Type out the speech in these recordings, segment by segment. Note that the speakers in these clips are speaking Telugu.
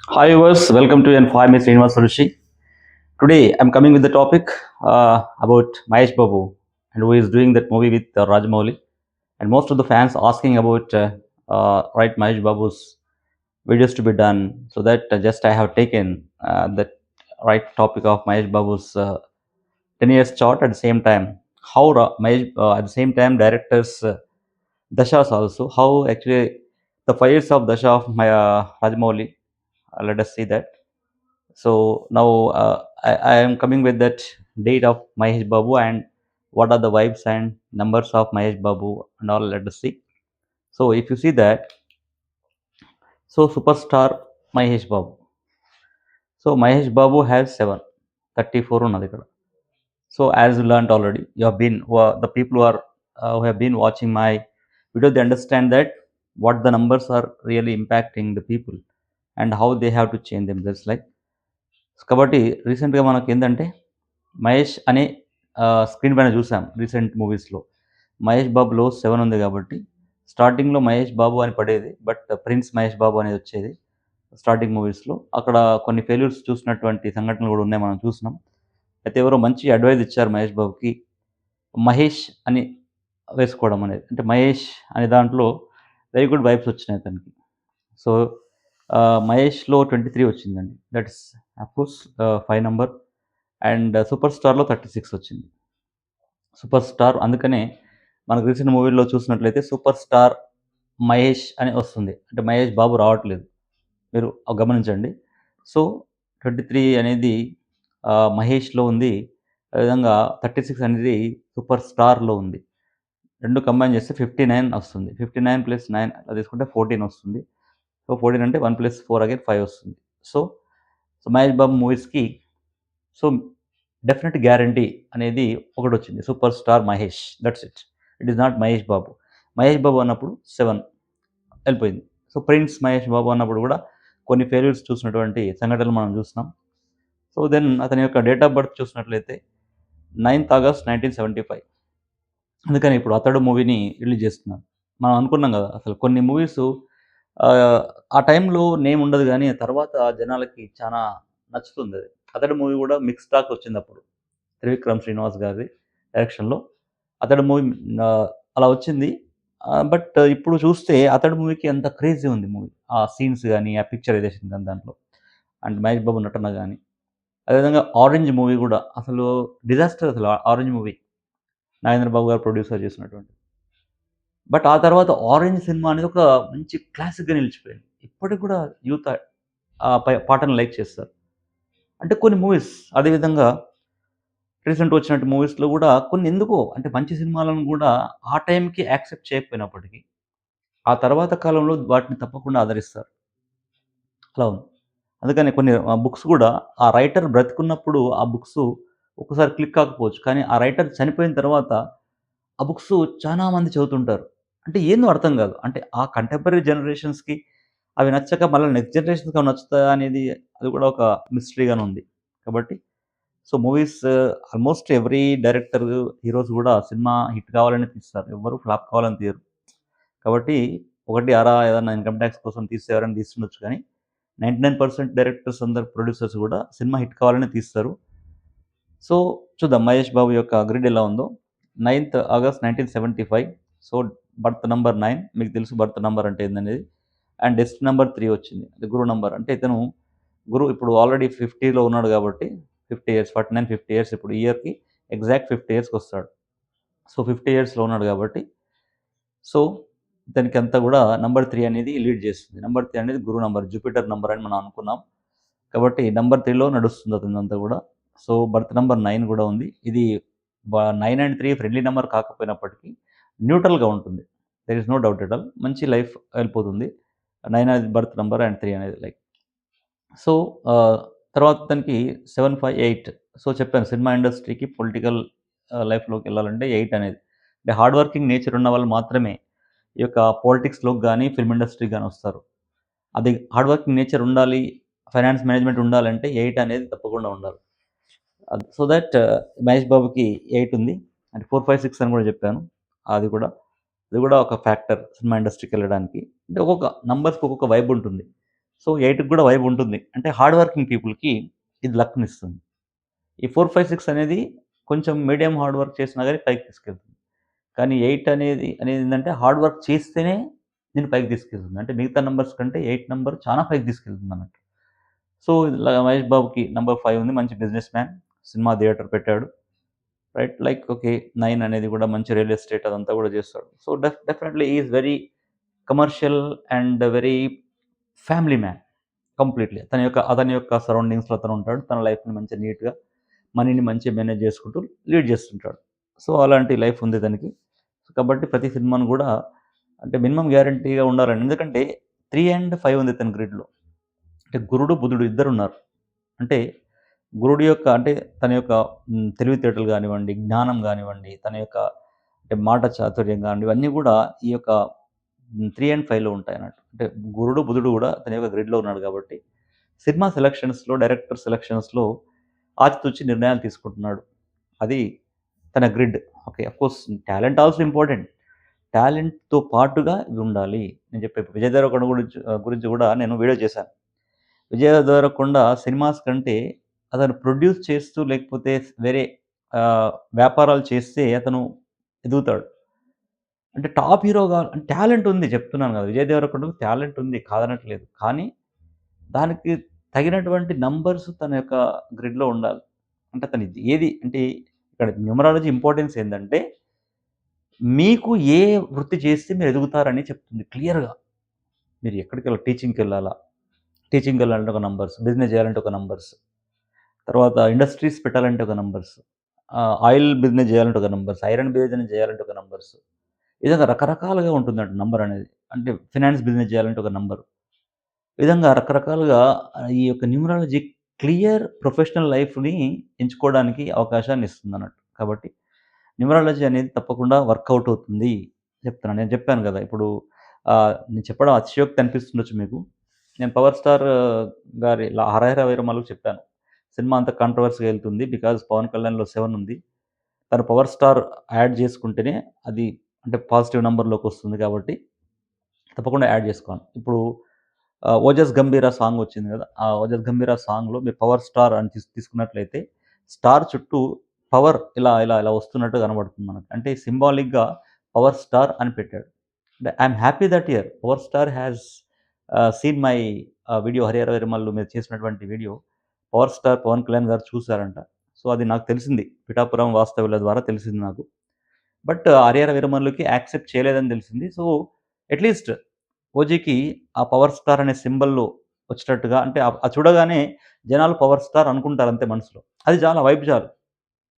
Hi viewers, welcome to N5 Miss Srinivas Rushi. Today I'm coming with the topic about Mahesh Babu and who is doing that movie with Rajamouli. And most of the fans asking about right Mahesh Babu's videos to be done. So that just I have taken that right topic of Mahesh Babu's 10 years chart at the same time. How Mahesh at the same time directors Dashas also how actually the 5 years of Dasha of my Rajamouli. Let us see that. So now I am coming with that date of Mahesh Babu and what are the vibes and numbers of Mahesh Babu and all. Let us see. So if you see that, so superstar Mahesh Babu. So Mahesh Babu has 34 ఉన్నది ఇక్కడ. So as you learned already, you have been the people who have been watching my video, they understand that what the numbers are really impacting the people and how they have to change them. Just like కాబట్టి రీసెంట్గా మనకి ఏంటంటే మహేష్ అనే స్క్రీన్ పైన చూసాం రీసెంట్ మూవీస్లో. మహేష్ బాబులో 7 ఉంది కాబట్టి స్టార్టింగ్లో మహేష్ బాబు అని పడేది. బట్ ప్రిన్స్ మహేష్ బాబు అనేది వచ్చేది స్టార్టింగ్ మూవీస్లో. అక్కడ కొన్ని ఫెయిల్యూర్స్ చూసినటువంటి సంఘటనలు కూడా ఉన్నాయి, మనం చూసినాం. అయితే ఎవరో మంచి అడ్వైజ్ ఇచ్చారు మహేష్ బాబుకి, మహేష్ అని వేసుకోవడం అనేది. అంటే మహేష్ అనే దాంట్లో వెరీ గుడ్ వైబ్స్ వచ్చినాయి అతనికి. సో మహేష్లో 23 వచ్చిందండి. దట్స్ అఫ్కోర్స్ 5 నంబర్. అండ్ సూపర్ స్టార్లో 36 వచ్చింది. సూపర్ స్టార్ అందుకనే మనకు రీసెంట్ మూవీలో చూసినట్లయితే సూపర్ స్టార్ మహేష్ అని వస్తుంది. అంటే మహేష్ బాబు రావట్లేదు, మీరు గమనించండి. సో 23 అనేది మహేష్లో ఉంది. అదేవిధంగా 36 అనేది సూపర్ స్టార్లో ఉంది. రెండు కంబైన్ చేస్తే 59 వస్తుంది. 59 ప్లస్ 9 అలా తీసుకుంటే 14 వస్తుంది. సో 14 అంటే 1 ప్లస్ 4 అగైన్ 5 వస్తుంది. సో సో మహేష్ బాబు మూవీస్కి సో డెఫినెట్ గ్యారంటీ అనేది ఒకటొచ్చింది. Super star Mahesh, that's it. It is not Mahesh Babu. Mahesh Babu అన్నప్పుడు 7 వెళ్ళిపోయింది. సో ప్రిన్స్ మహేష్ బాబు అన్నప్పుడు కూడా కొన్ని ఫెయిల్యూర్స్ చూసినటువంటి సంఘటనలు మనం చూస్తున్నాం. సో దెన్ అతని యొక్క డేట్ ఆఫ్ బర్త్ చూసినట్లయితే 9th ఆగస్ట్ 1975. అందుకని ఇప్పుడు 'అతడు' మూవీని రిలీజ్ చేస్తున్నారు. మనం అనుకున్నాం కదా, అసలు కొన్ని మూవీస్ ఆ టైంలో నేమ్ ఉండదు గానీ, తర్వాత జనాలకి చానా నచ్చుతుందది. 'అతడు' మూవీ కూడా మిక్స్ టాక్ వచ్చిందప్పుడు. త్రివిక్రమ్ శ్రీనివాస్ గారి డైరెక్షన్‌లో 'అతడు' మూవీ అలా వచ్చింది. బట్ ఇప్పుడు చూస్తే 'అతడు' మూవీకి అంత క్రేజీ ఉంది మూవీ. ఆ సీన్స్ గాని, ఆ పిక్చరైజేషన్ గాని దాంట్లో. అండ్ మహేష్ బాబు నటన గాని. అదేవిధంగా 'ఆరెంజ్' మూవీ కూడా అసలు డిజాస్టర్ అసలు 'ఆరెంజ్' మూవీ. నాగేంద్ర బాబు గారు ప్రొడ్యూసర్ చేసినటువంటి. బట్ ఆ తర్వాత 'ఆరెంజ్' సినిమా అనేది ఒక మంచి క్లాసిక్‌గా నిలిచిపోయింది. ఇప్పటికి కూడా యూత్ ఆ పాటను లైక్ చేస్తారు. అంటే కొన్ని మూవీస్ అదే విధంగా రీసెంట్‌గా వచ్చినట్టు మూవీస్‌లో గూడా కొన్ని ఎందుకో అంటే మంచి సినిమాలను గూడా ఆ టైంకి యాక్సెప్ట్ చేయకపోయినప్పటికీ, ఆ తర్వాత కాలంలో వాటిని తప్పకుండా ఆదరిస్తారు. అలా ఉంది. అందుకని కొన్ని బుక్స్ గూడా ఆ రైటర్ బ్రతికున్నప్పుడు ఆ బుక్స్ ఒక్కసారి క్లిక్ కాకపోవచ్చు. కానీ ఆ రైటర్ చనిపోయిన తర్వాత ఆ బుక్స్ చానా మంది చదువుతుంటారు. అంటే ఏందో అర్థం గాదు. అంటే ఆ కంటెంపరరీ జనరేషన్స్‌కి అవి నచ్చక మళ్ళా నెక్స్ట్ జనరేషన్స్‌కి అవి నచ్చుతాయా అనేది అది కూడా ఒక మిస్టరీగానే ఉంది. కాబట్టి so, movies almost every director, heroes గూడా సినిమా హిట్ కావాలని తీస్తారు. ఎవ్వరు ఫ్లాప్ కావాలని తీయరు. కాబట్టి ఒకటి అరా ఏదన్నా ఇన్‌కమ్ టాక్స్ కోసం తీసేవారని తీస్తుండొచ్చు కానీ, 99% డైరెక్టర్స్ అందరు ప్రొడ్యూసర్స్ గూడా సినిమా హిట్ కావాలనే తీస్తారు. సో, చూద్దాం 'మహేష్ బాబు' యొక్క గ్రిడ్ ఎలా ఉందో. 9th August 1975. So, birth number 9 మీకు తెలుసు బర్త్ నంబర్ అంటే ఏందనేది. అండ్ డెస్టినీ నంబర్ 3 వచ్చింది. అది గురు నంబర్. అంటే ఇతను గురు ఇప్పుడు ఆల్రెడీ 50లో ఉన్నాడు కాబట్టి 50 ఇయర్స్ 49, 50 ఇయర్స్ ఇప్పుడు ఈ ఇయర్‌కి ఎగ్జాక్ట్ 50 ఇయర్స్‌కొస్తాడు. సో, 50 ఇయర్స్‌లో ఉన్నాడు కాబట్టి సో, ఇతనికంతా గూడా నంబర్ 3 అనేది లీడ్ చేస్తుంది. నంబర్ 3 అనేది గురు నంబర్, జూపిటర్ నంబర్ అని మనం అనుకున్నాం. కాబట్టి నంబర్ 3లో నడుస్తుంది అతనిదంతా గూడా. సో, బర్త్ నంబర్ 9 గూడా ఉంది. ఇది 9 అండ్ 3 ఫ్రెండ్లీ నంబర్ కాకపోయినప్పటికీ న్యూట్రల్‌గా ఉంటుంది. There is no doubt at all. మంచి లైఫ్ వెళ్ళిపోతుంది. 9 అనేది బర్త్ నంబర్ అండ్ 3 అనేది లైక్. సో, తర్వాత తనకి 7, 5, 8. సో, చెప్పాను సినిమా ఇండస్ట్రీకి పొలిటికల్ లైఫ్‌లోకెళ్ళాలంటే 8 అనేది. అంటే హార్డ్ వర్కింగ్ నేచర్ ఉన్నవాళ్ళు మాత్రమే ఈ యొక్క పాలిటిక్స్‌లోకి గాని, ఫిల్మ్ ఇండస్ట్రీకి గాని వస్తారు. అది హార్డ్ వర్కింగ్ నేచర్ ఉండాలి, ఫైనాన్స్ మేనేజ్‌మెంట్ ఉండాలంటే 8 అనేది తప్పకుండా ఉండాలి. సో దట్ మహేష్ బాబుకి 8 ఉంది. అంటే 4, 5, 6 అని కూడా చెప్పాను. అది కూడా, అది కూడా ఒక ఫ్యాక్టర్ సినిమా ఇండస్ట్రీకెళ్ళడానికి. అంటే ఒక్కొక్క నంబర్స్‌కి ఒక్కొక్క వైబ్ ఉంటుంది. సో 8కి కూడా వైబ్ ఉంటుంది. అంటే హార్డ్ వర్కింగ్ పీపుల్‌కి ఇది లక్‌నిస్తుంది. ఈ 4, 5, 6 అనేది కొంచెం మీడియం హార్డ్ వర్క్ చేసినా గాని పైకి తీసుకెళ్తుంది. కానీ 8 అనేదేంటంటే హార్డ్ వర్క్ చేస్తేనే నిన్ను పైకి తీసుకెళ్తుంది. అంటే మిగతా నంబర్స్ కంటే 8 నంబర్ చాలా పైకి తీసుకెళ్తుందన్నట్టు. సో, ఇలా మహేష్ బాబుకి నంబర్ 5 ఉంది. మంచి బిజినెస్ మ్యాన్. సినిమా థియేటర్ పెట్టాడు. రైట్. Like okay. 9 అనేది కూడా మంచి రియల్ ఎస్టేట్ అదంతా కూడా చేస్తాడు. So, definitely he is very commercial and very family man completely. అతని యొక్క సరౌండింగ్స్‌లో అతను ఉంటాడు. తన లైఫ్‌ని మంచిగా నీట్‌గా, మనీని మంచిగా మేనేజ్ చేసుకుంటూ లీడ్ చేస్తుంటాడు. సో, అలాంటి లైఫ్ ఉంది ఇతనికి. కాబట్టి ప్రతి సినిమాను కూడా అంటే మినిమమ్ గ్యారంటీగా ఉండాలండి. ఎందుకంటే 3 అండ్ 5 ఉంది ఇతని గ్రిడ్‌లో. అంటే గురుడు, బుధుడు ఇద్దరున్నారు. అంటే గురుడు యొక్క అంటే తన యొక్క తెలివితేటలు గానివ్వండి, జ్ఞానం గానివ్వండి, తన యొక్క అంటే మాట చాతుర్యం గానివ్వండి, ఇవన్నీ గూడా ఈ యొక్క 3 అండ్ 5లో ఉంటాయన్నట్టు. అంటే గురుడు, బుధుడు గూడా తన యొక్క గ్రిడ్‌లో ఉన్నాడు గాబట్టి, సినిమా సెలక్షన్స్‌లో, డైరెక్టర్ సెలక్షన్స్‌లో ఆచితూచి నిర్ణయాలు తీసుకుంటున్నాడు. అది తన grid. Okay. Of course talent also important. టాలెంట్‌తో పాటుగా ఇవి ఉండాలి. నేను చెప్పే విజయ్ దేవరకొండ గురించి గూడా నేను వీడియో చేశాను. విజయ్ దేవరకొండ సినిమాస్ కంటే అతను ప్రొడ్యూస్ చేస్తూ లేకపోతే వేరే వ్యాపారాలు చేస్తే అతను ఎదుగుతాడు. అంటే టాప్ హీరోగా టాలెంట్ ఉంది చెప్తున్నాను కదా! విజయ్ దేవరకొండకు టాలెంట్ ఉంది కాదనట్లేదు. కానీ దానికి తగినటువంటి నంబర్స్ తన యొక్క గ్రిడ్‌లో ఉండాలి. అంటే అతను ఏది అంటే ఇక్కడ న్యూమరాలజీ ఇంపార్టెన్స్ ఏందంటే మీకు ఏ వృత్తి చేస్తే మీరు ఎదుగుతారని చెప్తుంది క్లియర్‌గా. మీరు ఎక్కడికెళ్ళాలి టీచింగ్‌కెళ్ళాలా? టీచింగ్‌కెళ్ళాలంటే ఒక నంబర్స్, బిజినెస్ చేయాలంటే ఒక నంబర్స్. తర్వాత ఇండస్ట్రీస్ పెట్టాలంటే ఒక నంబర్స్. ఆయిల్ బిజినెస్ చేయాలంటే ఒక నంబర్స్. ఐరన్ బిజినెస్ చేయాలంటే ఒక నంబర్స్. ఈ విధంగా రకరకాలుగా ఉంటుందంట నంబర్ అనేది. అంటే ఫైనాన్స్ బిజినెస్ చేయాలంటే ఒక నంబరు. ఈ విధంగా రకరకాలుగా ఈ యొక్క న్యూమరాలజీ క్లియర్ ప్రొఫెషనల్ లైఫ్‌ని ఎంచుకోవడానికి అవకాశాన్ని ఇస్తుందన్నట్టు. కాబట్టి న్యూమరాలజీ అనేది తప్పకుండా వర్కౌట్ అవుతుంది చెప్తున్నాను. నేను చెప్పాను గదా! ఇప్పుడు నేను చెప్పడం అతిశయోక్తి అనిపిస్తుండొచ్చు మీకు. నేను 'పవర్ స్టార్' గారి 'హరహర వీరమల్లు'కి చెప్పాను. సినిమా అంతా కాంట్రోవర్సీ‌గా ఎళ్తుంది. బికాజ్ 'పవన్ కళ్యాణ్‌లో 7 ఉంది. తను 'పవర్ స్టార్' యాడ్ చేసుకుంటేనే అది అంటే పాజిటివ్ నంబర్‌లోకొస్తుంది కాబట్టి తప్పకుండా యాడ్ చేసుకోవాలి. ఇప్పుడు 'ఓజస్ గంభీర' సాంగ్ వచ్చింది గదా! ఆ 'ఓజస్ గంభీర' సాంగ్‌లో మీరు 'పవర్ స్టార్' అని తీసుకున్నట్లయితే స్టార్ చుట్టూ పవర్ ఇలా వస్తున్నట్టు కనబడుతుంది మనకు. అంటే సింబాలిక్‌గా 'పవర్ స్టార్' అని పెట్టాడు. అంటే I'm happy that here 'power star' has seen my video 'Harihara Veeramallu' మీద చేసినటువంటి video 'power star' Pawan Kalyan garu చూసారంట. సో, అది నాకు తెలిసింది. పిఠాపురం వాస్తవ్యుల ద్వారా తెలిసింది నాకు. బట్ 'హరిహర వీరమల్లు'కి యాక్సెప్ట్ చేయలేదని తెలిసింది. సో, అట్‌లీస్ట్ ఓజీకి ఆ 'పవర్ స్టార్' అనే సింబల్ వచ్చేటట్టుగా అంటే అది చూడగానే జనాలు 'పవర్ స్టార్' అనుకుంటారు అంతే మనసులో. అది చాలు ఆ వైబ్ చాలు.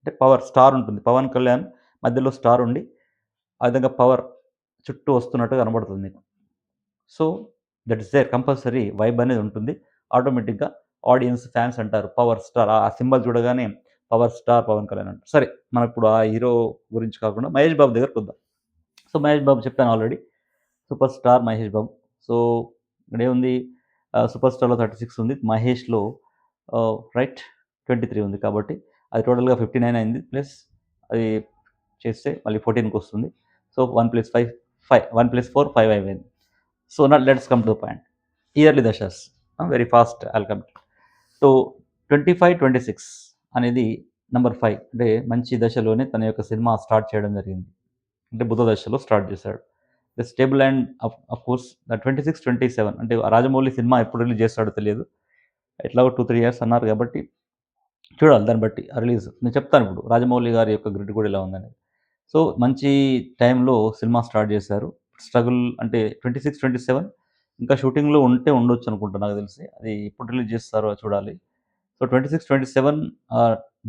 అంటే పవర్ స్టార్ ఉంటుంది. పవన్ కళ్యాణ్ మధ్యలో స్టార్ ఉండి, ఆ విధంగా పవర్ చుట్టూ వస్తున్నట్టు కనబడుతుంది మీకు. So, that is there compulsory vibe అనేది ఉంటుంది. ఆటోమేటిక్‌గా ఆడియన్స్, ఫ్యాన్స్ అంటారు పవర్ స్టార్ ఆ సింబల్ చూడగానే పవర్ స్టార్ పవన్ కళ్యాణ్ అంటారు. సరే మనం ఇప్పుడు ఆ హీరో గురించి కాకుండా మహేష్ బాబు దగ్గరకొద్దాం. సో, మహేష్ బాబు చెప్పాను already. Super star Mahesh Babu. So, ఇక్కడేముంది సూపర్ స్టార్‌లో 36 ఉంది. మహేష్‌లో రైట్ 23 ఉంది. కాబట్టి అది టోటల్‌గా 59 అయింది. ప్లస్ అది చేస్తే మళ్ళీ 14కొస్తుంది. సో, 1 + 5 5 1 + 4 5 అయిపోయింది. So, now let's come to the point. ఇయర్లీ దశాస్ very fast I'll come. So, 25, 26 అనేది నంబర్ 5 అంటే మంచి దశలోనే తన యొక్క సినిమా స్టార్ట్ చేయడం జరిగింది. అంటే బుధ దశలో స్టార్ట్ చేశాడు. The stable and of course 26, 27 అంటే రాజమౌళి సినిమా ఎప్పుడు రిలీజ్ చేస్తాడో తెలియదు. ఎట్లాగో 2, 3 ఇయర్స్ అన్నారు కాబట్టి చూడాలి దాన్ని బట్టి ఆ రిలీజ్. నేను చెప్తాను ఇప్పుడు రాజమౌళి గారి యొక్క గ్రిడ్ కూడా ఇలా ఉందనేది. సో, మంచి టైంలో సినిమా స్టార్ట్ చేశారు. స్ట్రగుల్ అంటే 26, 27 ఇంకా షూటింగ్‌లో ఉండొచ్చు అనుకుంటా నాకు తెలిసి. అది ఎప్పుడు రిలీజ్ చేస్తారో చూడాలి. సో, 26, 27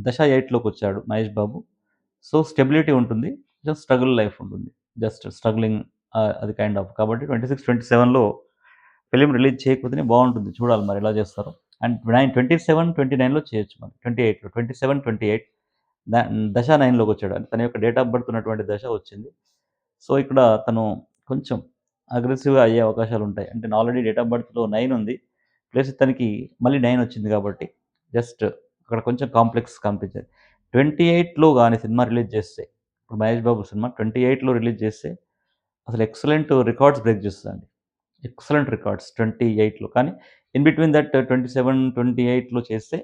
దశ 8లోకొచ్చాడు మహేష్ బాబు. సో, స్టెబిలిటీ ఉంటుంది. జస్ట్ స్ట్రగుల్ లైఫ్ ఉంటుంది. జస్ట్ స్ట్రగ్లింగ్ అది కైండ్ ఆఫ్. కాబట్టి 26, 27లో ఫిల్మ్ రిలీజ్ చేయకపోతేనే బావుంటుంది. చూడాలి మరి ఎలా చేస్తారో. అండ్ 27, 29లో చేయొచ్చు మరి. 28లో 27, 28 ద దశ 9లోకొచ్చాడు. అంటే తన యొక్క డేట్ ఆఫ్ బర్త్ ఉన్నటువంటి దశ వచ్చింది. సో, ఇక్కడ తను కొంచెం అగ్రెసివ్‌గా అయ్యే అవకాశాలుంటాయి. అంటే ఆల్రెడీ డేట్ ఆఫ్ బర్త్‌లో 9 ఉంది. ప్లస్ తనకి మళ్ళీ 9 వచ్చింది కాబట్టి జస్ట్ అక్కడ కొంచెం కాంప్లెక్స్ కనిపించేది. 28లో గాని సినిమా రిలీజ్ చేస్తే, ఇప్పుడు 'మహేష్ బాబు' సినిమా 28లో రిలీజ్ చేస్తే అసలు ఎక్సలెంట్ రికార్డ్స్ బ్రేక్ చేస్తదండి. ఎక్సలెంట్ రికార్డ్స్ 28లో. కానీ ఇన్ బిట్వీన్ దట్ 27, 28లో చేస్తే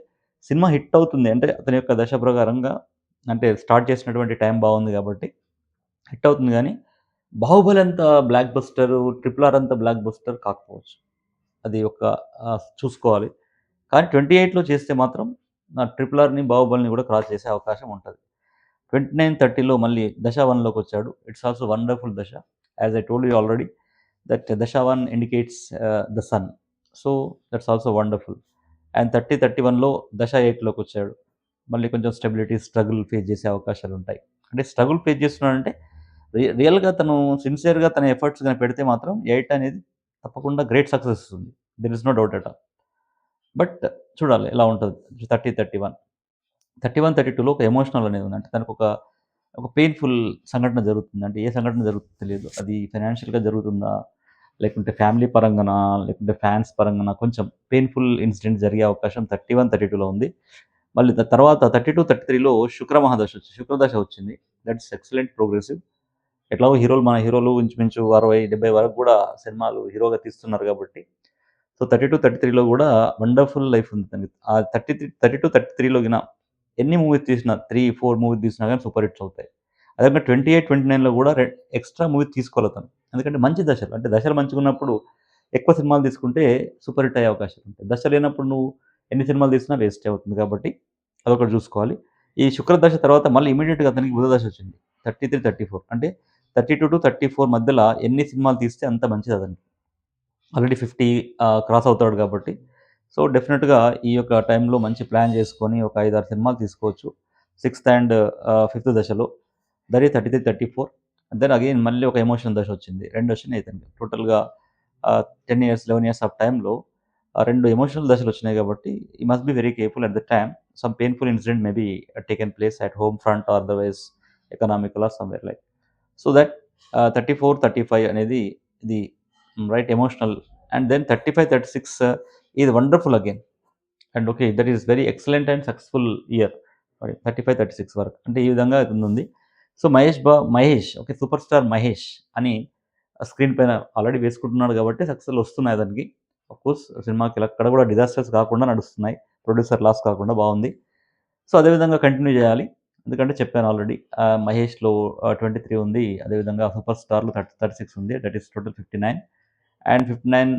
సినిమా హిట్ అవుతుంది. అంటే అతని యొక్క దశ ప్రకారంగా అంటే స్టార్ట్ చేసినటువంటి టైం బాగుంది కాబట్టి హిట్ అవుతుంది గానీ, 'బాహుబలి' అంత బ్లాక్ బస్టరు, 'ట్రిపుల్ ఆర్' అంత బ్లాక్ బస్టర్ కాకపోవచ్చు. అది ఒక చూసుకోవాలి. కానీ 28లో చేస్తే మాత్రం 'ట్రిపుల్ ఆర్‌ని, 'బాహుబలిని' కూడా క్రాస్ చేసే అవకాశం ఉంటది. 29, 30లో మళ్ళీ 'దశ 1'లోకొచ్చాడు. It's also wonderful 'dasha'. As I told you already that 'dasha 1' indicates the sun. So, that's also wonderful. And 30, 31లో 'దశ 8'లోకొచ్చాడు. మళ్ళీ కొంచెం స్టెబిలిటీ, స్ట్రగుల్ ఫేస్ చేసే అవకాశాలుంటాయి. అంటే స్ట్రగుల్ ఫేస్ చేస్తున్నాడంటే రియల్‌గా తను సిన్సియర్‌గా తన ఎఫర్ట్స్ గాని పెడితే మాత్రం 8 అనేది తప్పకుండా గ్రేట్ సక్సెస్ ఇస్తుంది. There is no doubt at all. But చూడాలి ఎలా ఉంటది 30, 31. 31, 32లో ఒక ఎమోషనల్ అనేది ఉంది. అంటే తనకొక ఒక పెయిన్‌ఫుల్ సంఘటన జరుగుతుంది. అంటే ఏ సంఘటన జరుగుతుందో తెలీదు. అది ఫైనాన్షియల్‌గా జరుగుతుందా? లేకుంటే ఫ్యామిలీ పరంగానా? లేకుంటే ఫ్యాన్స్ పరంగానా? కొంచెం పెయిన్‌ఫుల్ ఇన్సిడెంట్ జరిగే అవకాశం 31, 32లో ఉంది. మళ్ళీ తర్వాత 32, 33లో శుక్రదశ వచ్చింది. That's excellent progressive. ఎట్లాగో మన హీరోలు ఇంచుమించు 60, 70 వరకు గూడా సినిమాలు హీరోగా తీస్తున్నారు గాబట్టి, సో 32, 33లో గూడా వండర్‌ఫుల్ లైఫ్ ఉంది తనకి. 32, 33లో గిన ఎన్ని మూవీస్ తీసినా 3, 4 మూవీస్ తీసినా గాని సూపర్ హిట్స్ అవుతాయి. అదే విధంగా 28, 29లో గూడా ఎక్స్‌ట్రా మూవీస్ తీసుకోవాలి తను. ఎందుకంటే మంచి దశలు. అంటే దశలు మంచిగున్నప్పుడు ఎక్కువ సినిమాలు తీసుకుంటే సూపర్ హిట్ అయ్యే అవకాశాలు ఉంటాయి. దశ లేనప్పుడు నువ్వు ఎన్ని సినిమాలు తీసినా వేస్టే అవుతుంది కాబట్టి అదొకటి జూసుకోవాలి. ఈ శుక్రదశ తర్వాత మళ్ళీ ఇమ్మీడియేట్‌గా అతనికి బుధ దశ వచ్చింది. 33, 34 అంటే 32-34 మధ్యల ఎన్ని సినిమాలు తీస్తే అంత మంచిది అతనికి. ఆల్రెడీ 50 క్రాస్ అవుతాడు కాబట్టి, సో, డెఫినిట్‌గా ఈ యొక్క టైంలో మంచి ప్లాన్ చేసుకొని ఒక 5, 6 సినిమాలు తీసుకోవచ్చు. సిక్స్త్ అండ్ ఫిఫ్త్ దశలో. That is 33, 34. దెన్ అగైన్ మళ్ళీ ఒక ఎమోషనల్ దశ వచ్చింది. 2 వచ్చినాయి ఇతనికి. టోటల్‌గా 10 ఇయర్స్, 11 ఇయర్స్ ఆఫ్ టైమ్‌లో 2 ఎమోషనల్ దశలు వచ్చినాయి కాబట్టి, he must be very careful at the time. Some painful incident may be taken place at home front or otherwise economical or somewhere like. So that 34, 35 అనేది ఇది రైట్ ఎమోషనల్. అండ్ దెన్ 35, 36 ఇది wonderful again. And okay. That is very excellent and successful year. 35, 36 వరకు. అంటే ఈ విధంగా ఉంది. So, Mahesh okay. Super star Mahesh అని స్క్రీన్ పైన ఆల్రెడీ వేసుకుంటున్నాడు కాబట్టి సక్సెస్‌లు వస్తున్నాయి అతనికి. ఆఫ్‌కోర్స్ సినిమాకి ఎక్కడ కూడా డిజాస్టర్స్ కాకుండా నడుస్తున్నాయి. ప్రొడ్యూసర్ లాస్ కాకుండా బావుంది. సో, అదే విధంగా కంటిన్యూ చేయాలి. ఎందుకంటే చెప్పాను ఆల్రెడీ. మహేష్‌లో 23 ఉంది. అదేవిధంగా సూపర్ స్టార్‌లో 36 ఉంది. That is total 59. And 59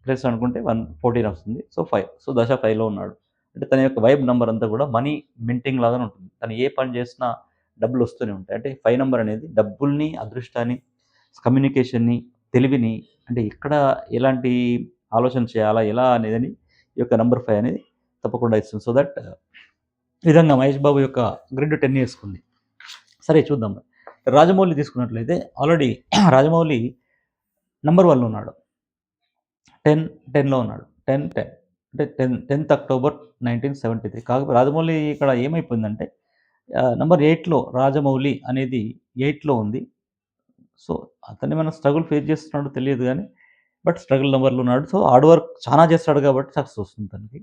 plus అనుకుంటే 14 వస్తుంది. సో, 5. సో, దశ 5లో ఉన్నాడు. అంటే తన యొక్క వైబ్ నంబర్ అంతా కూడా మనీ మింటింగ్ లాగానే ఉంటుంది. తను ఏ పని చేసినా డబ్బులొస్తూనే ఉంటాయి. అంటే 5 నంబర్ అనేది డబ్బుల్ని, అదృష్టాన్ని, కమ్యూనికేషన్‌ని, తెలివిని అంటే ఎక్కడ ఎలాంటి ఆలోచన చేయాలా, ఎలా అనేదని ఈ యొక్క నంబర్ 5 అనేది తప్పకుండా ఇస్తుంది. సో దట్ ఈ విధంగా మహేష్ బాబు యొక్క గ్రిడ్ 10 ఇయర్స్‌కుంది. సరే చూద్దాం. రాజమౌళి తీసుకున్నట్లయితే ఆల్రెడీ రాజమౌళి నంబర్ 1లో ఉన్నాడు. 10, 10లో ఉన్నాడు. 10, 10 అంటే 10థ్ అక్టోబర్ 1973. కాకపోతే రాజమౌళి ఇక్కడ ఏమైపోయిందంటే నంబర్ 8లో రాజమౌళి అనేది 8లో ఉంది. సో, అతనేమైనా స్ట్రగుల్ ఫేస్ చేస్తున్నాడో తెలియదు గానీ, బట్ స్ట్రగుల్ నంబర్‌లో ఉన్నాడు. సో, హార్డ్ వర్క్ చానా చేస్తాడు కాబట్టి సక్సెస్ వస్తుంది తనకి.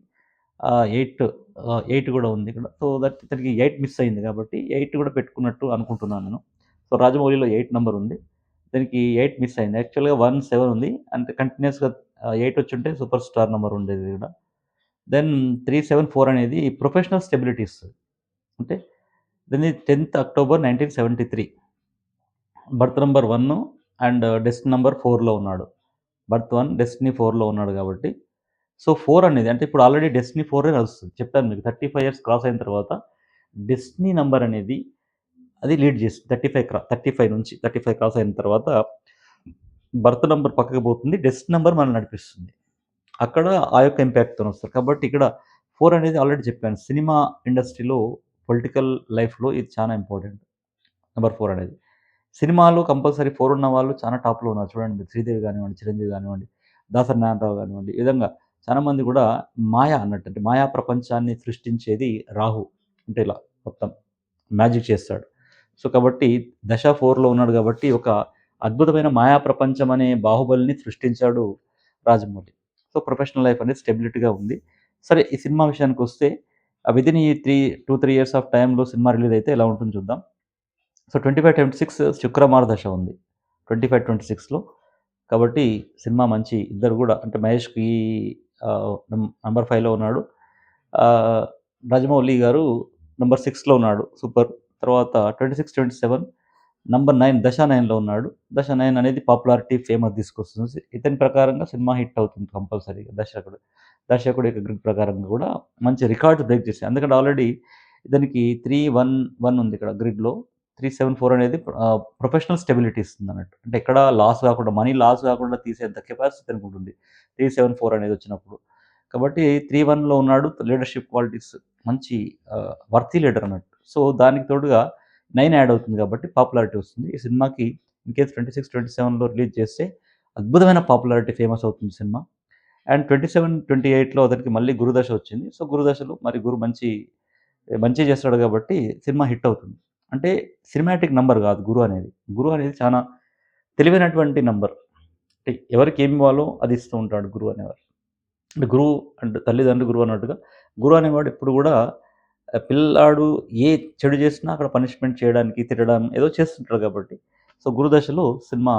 8 కూడా ఉంది ఇక్కడ. సో, దట్ ఇతనికి 8 మిస్ అయింది కాబట్టి 8 కూడా పెట్టుకున్నట్టు అనుకుంటున్నాను నేను. సో, రాజమౌళిలో 8 నంబర్ ఉంది. దీనికి 8 మిస్ అయింది. యాక్చువల్‌గా 1, 7 ఉంది. అంటే కంటిన్యూయస్‌గా 8 వచ్చుంటే సూపర్ స్టార్ నంబర్ ఉండేది ఈడ. దెన్ 3, 7, 4 అనేది ప్రొఫెషనల్ స్టెబిలిటీ ఇస్తది. అంటే దీన్ని 10థ్ October 1973 birth number 1 and destiny number 4లో ఉన్నాడు. బర్త్ 1, డెస్టినీ 4లో ఉన్నాడు కాబట్టి, సో, 4 అనేది అంటే ఇప్పుడు ఆల్రెడీ డెస్టినీ 4 నడుస్తుంది. చెప్పాను మీకు 35 ఇయర్స్ క్రాస్ అయిన తర్వాత డెస్టినీ నంబర్ అనేది అది లీడ్ చేస్తుంది. 35 నుంచి 35 క్రాస్ అయిన తర్వాత బర్త్ నంబర్ పక్కకు పోతుంది. డెస్టినీ నంబర్ మనల్ని నడిపిస్తుంది. అక్కడ ఆ యొక్క ఇంపాక్ట్‌తోనొస్తారు. కాబట్టి ఇక్కడ 4 అనేది ఆల్రెడీ చెప్పాను. సినిమా ఇండస్ట్రీలో, పొలిటికల్ లైఫ్‌లో ఇది చాలా ఇంపార్టెంట్. నంబర్ 4 అనేది. సినిమాలో కంపల్సరీ 4 ఉన్న వాళ్ళు చాలా టాప్‌లో ఉన్నారు. చూడండి మీరు 'శ్రీదేవి' గానివ్వండి, 'చిరంజీవి' గానివ్వండి, 'దాసరి నారాయణరావు' గానివ్వండి, ఈ విధంగా చాలామంది కూడా మాయ అన్నట్టు అంటే మాయా ప్రపంచాన్ని సృష్టించేది రాహు. అంటే ఇలా మొత్తం మ్యాజిక్ చేస్తాడు. సో, కాబట్టి దశ 4లో ఉన్నాడు కాబట్టి ఒక అద్భుతమైన మాయా ప్రపంచం అనే బాహుబలిని సృష్టించాడు రాజమౌళి. సో, ప్రొఫెషనల్ లైఫ్ అనేది స్టెబిలిటీగా ఉంది. సరే ఈ సినిమా విషయానికొస్తే వితిన్ ఈ 2, 3 ఇయర్స్ ఆఫ్ టైమ్‌లో సినిమా రిలీజ్ అయితే ఎలా ఉంటుందో చూద్దాం. సో, 25, 26 శుక్రమార దశ ఉంది. 25, 26లో కాబట్టి సినిమా మంచి ఇద్దరు కూడా అంటే మహేష్‌కి నంబర్ 5లో ఉన్నాడు. ఆహ్, రాజమౌళి గారు నంబర్ 6లో ఉన్నాడు. సూపర్. తర్వాత 26, 27 నంబర్ 9 దశ 9లో ఉన్నాడు. దశ 9 అనేది పాపులారిటీ, ఫేమస్ తీసుకొస్తుంది. ఇతని ప్రకారంగా సినిమా హిట్ అవుతుంది కంపల్సరీగా దర్శకుడు. దర్శకుడి యొక్క గ్రిడ్ ప్రకారంగా కూడా మంచి రికార్డ్స్ బ్రేక్ చేశాయి. ఎందుకంటే ఆల్రెడీ ఇతనికి 311 ఉంది ఇక్కడ గ్రిడ్‌లో. 374 అనేది ప్రొఫెషనల్ స్టెబిలిటీ ఇస్తుందన్నట్టు. అంటే ఎక్కడ లాస్ కాకుండా, మనీ లాస్ కాకుండా తీసేంత కెపాసిటీ ఇతనికుంటుంది. 374 అనేది వచ్చినప్పుడు. కాబట్టి 31లో ఉన్నాడు. లీడర్‌షిప్ క్వాలిటీస్ మంచి వర్తీ లీడర్ అన్నట్టు. సో, దానికి తోడుగా 9 యాడ్ అవుతుంది కాబట్టి పాపులారిటీ వస్తుంది. ఈ సినిమాకి ఇన్‌కేస్ 26, 27లో రిలీజ్ చేస్తే అద్భుతమైన పాపులారిటీ, ఫేమస్ అవుతుంది సినిమా. అండ్ 27, 28లో అతనికి మళ్ళీ గురుదశ వచ్చింది. సో, గురుదశలో మరి గురు మంచి చేస్తాడు కాబట్టి సినిమా హిట్ అవుతుంది. అంటే సినిమాటిక్ నంబర్ కాదు గురు అనేది. గురు అనేది చాలా తెలివైనటువంటి నంబర్. అంటే ఎవరికి ఏమి ఇవ్వాలో అది ఇస్తూ ఉంటాడు గురువు అనేవారు. అంటే గురువు అంటే తల్లిదండ్రులు గురువు అన్నట్టుగా గురువు అనేవాడు ఎప్పుడు కూడా పిల్లాడు ఏ చెడు చేసినా అక్కడ పనిష్మెంట్ చేయడానికి, తిట్టడం ఏదో చేస్తుంటాడు కాబట్టి. సో, గురుదశలో సినిమా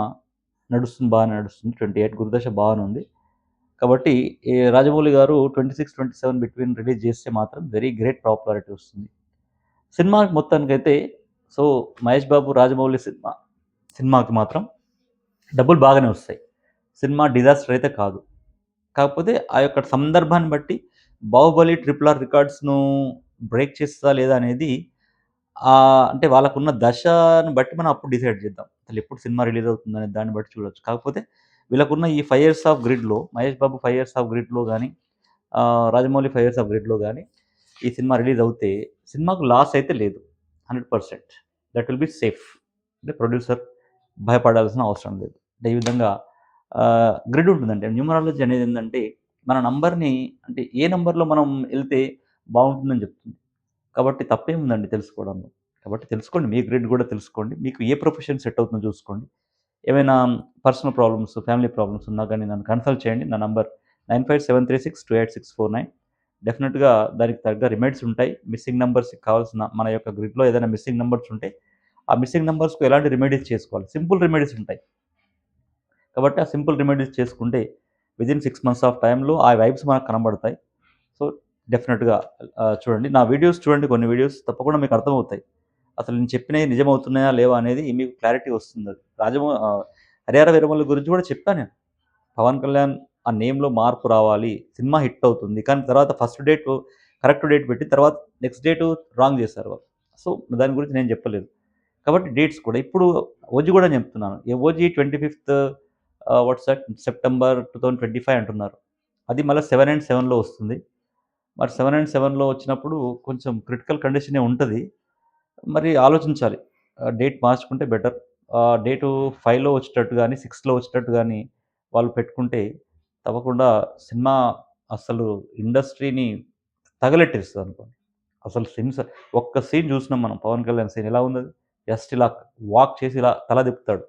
నడుస్తుంది. బాగానే నడుస్తుంది. 28 గురుదశ బాగానే ఉంది. కాబట్టి ఈ రాజమౌళి గారు 26, 27 బిట్వీన్ రిలీజ్ చేస్తే మాత్రం వెరీ గ్రేట్ పాపులారిటీ వస్తుంది. సినిమా మొత్తానికైతే సో, మహేష్ బాబు, రాజమౌళి సినిమాకి మాత్రం డబ్బులు బాగానే వస్తాయి. సినిమా డిజాస్టర్ అయితే కాదు. కాకపోతే ఆ యొక్క సందర్భాన్ని బట్టి 'బాహుబలి', 'ట్రిపుల్ ఆర్' రికార్డ్స్‌ను బ్రేక్ చేస్తదా లేదా అనేది అంటే వాళ్ళకున్న దశను బట్టి మనం అప్పుడు డిసైడ్ చేద్దాం. అసలు ఎప్పుడు సినిమా రిలీజ్ అవుతుందనే దాన్ని బట్టి చూడొచ్చు. కాకపోతే వీళ్ళకున్న ఈ 5 ఇయర్స్ ఆఫ్ గ్రిడ్‌లో మహేష్ బాబు 5 ఇయర్స్ ఆఫ్ గ్రిడ్‌లో గాని, రాజమౌళి 5 ఇయర్స్ ఆఫ్ గ్రిడ్‌లో గాని ఈ సినిమా రిలీజ్ అవుతే సినిమాకు లాస్ అయితే లేదు. 100% దట్ విల్ బి సేఫ్. అంటే ప్రొడ్యూసర్ భయపడాల్సిన అవసరం లేదు. అంటే ఈ విధంగా గ్రిడ్ ఉంటుందండి. న్యూమరాలజీ అనేదేంటంటే మన నంబర్‌ని అంటే ఏ నంబర్‌లో మనం ఎళ్తే బావుంటుందని చెప్తుంది. కాబట్టి తప్పేముందండి తెలుసుకోవడంలో. కాబట్టి తెలుసుకోండి. మీ గ్రిడ్ కూడా తెలుసుకోండి. మీకు ఏ ప్రొఫెషన్ సెట్ అవుతుందో చూసుకోండి. ఏమైనా పర్సనల్ ప్రాబ్లమ్స్, ఫ్యామిలీ ప్రాబ్లమ్స్ ఉన్నా గానీ నన్ను కన్సల్ట్ చేయండి. నా నంబర్ 9573628649. డెఫినిట్‌గా దానికి తగ్గ రెమెడీస్ ఉంటాయి. మిస్సింగ్ నంబర్స్‌కి కావాల్సిన మన యొక్క గ్రిడ్‌లో ఏదైనా మిస్సింగ్ నంబర్స్ ఉంటే, ఆ మిస్సింగ్ నంబర్స్‌కు ఎలాంటి రెమెడీస్ చేసుకోవాలి. సింపుల్ రెమెడీస్ ఉంటాయి. కాబట్టి ఆ సింపుల్ రెమెడీస్ చేసుకుంటే వితిన్ 6 మంత్స్ ఆఫ్ టైమ్‌లో ఆ వైబ్స్ మనకు కనబడతాయి. సో, డెఫినిట్‌గా చూడండి. నా వీడియోస్ చూడండి, కొన్ని వీడియోస్ తప్పకుండా మీకు అర్థమవుతాయి. అసలు నేను చెప్పినవి నిజమవుతున్నాయా లేవా అనేది మీకు క్లారిటీ వస్తుందది. 'హరిహర వీరమల్లు' గురించి కూడా చెప్పా నేను. పవన్ కళ్యాణ్ ఆ నేమ్‌లో మార్పు రావాలి. సినిమా హిట్ అవుతుంది. కానీ తర్వాత ఫస్ట్ డేట్ కరెక్ట్ డేట్ పెట్టి తర్వాత నెక్స్ట్ డేట్ రాంగ్ చేశారు వాళ్ళు. సో, దాని గురించి నేను చెప్పలేదు. కాబట్టి డేట్స్ కూడా ఇప్పుడు 'ఓజీ' కూడా చెప్తున్నాను. 'ఓజీ' 25థ్ వాట్స్ దట్ సెప్టెంబర్ 2025 అంటున్నారు. అది మళ్ళా 7 అండ్ 7లో వస్తుంది. మరి 7 అండ్ 7లో వచ్చినప్పుడు కొంచెం క్రిటికల్ కండిషనే ఉంటది. మరి ఆలోచించాలి. డేట్ మార్చుకుంటే బెటర్. డేటు 5లో వచ్చేటట్టు గాని, 6లో వచ్చేటట్టు గాని వాళ్ళు పెట్టుకుంటే తప్పకుండా సినిమా అసలు ఇండస్ట్రీని తగలెట్టేస్తదనుకోండి. అసలు ఒక్క సీన్ చూసినాం మనం 'పవన్ కళ్యాణ్' సీన్ ఎలా ఉందది? జస్ట్ ఇలా వాక్ చేసి ఇలా తల తిప్పుతాడు.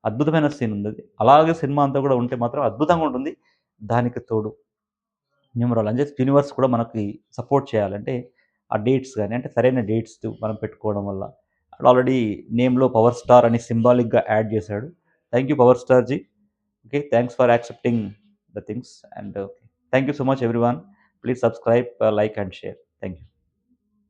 అద్భుతమైన సీన్ ఉందది. అలాగే సినిమా అంతా కూడా ఉంటే మాత్రం అద్భుతంగా ఉంటుంది. దానికి తోడు న్యూమరాలజీ యూనివర్స్ కూడా మనకి సపోర్ట్ చేయాలి. అంటే ఆ డేట్స్ గాని, అంటే సరైన డేట్స్ మనం పెట్టుకోవడం వల్ల. ఆల్రెడీ నేమ్‌లో 'పవర్ స్టార్' అని సింబాలిక్‌గా యాడ్ చేశాడు. Thank you 'power star' ji. Okay. Thanks for accepting the things and thank you so much everyone. Please subscribe, like and share. Thank you.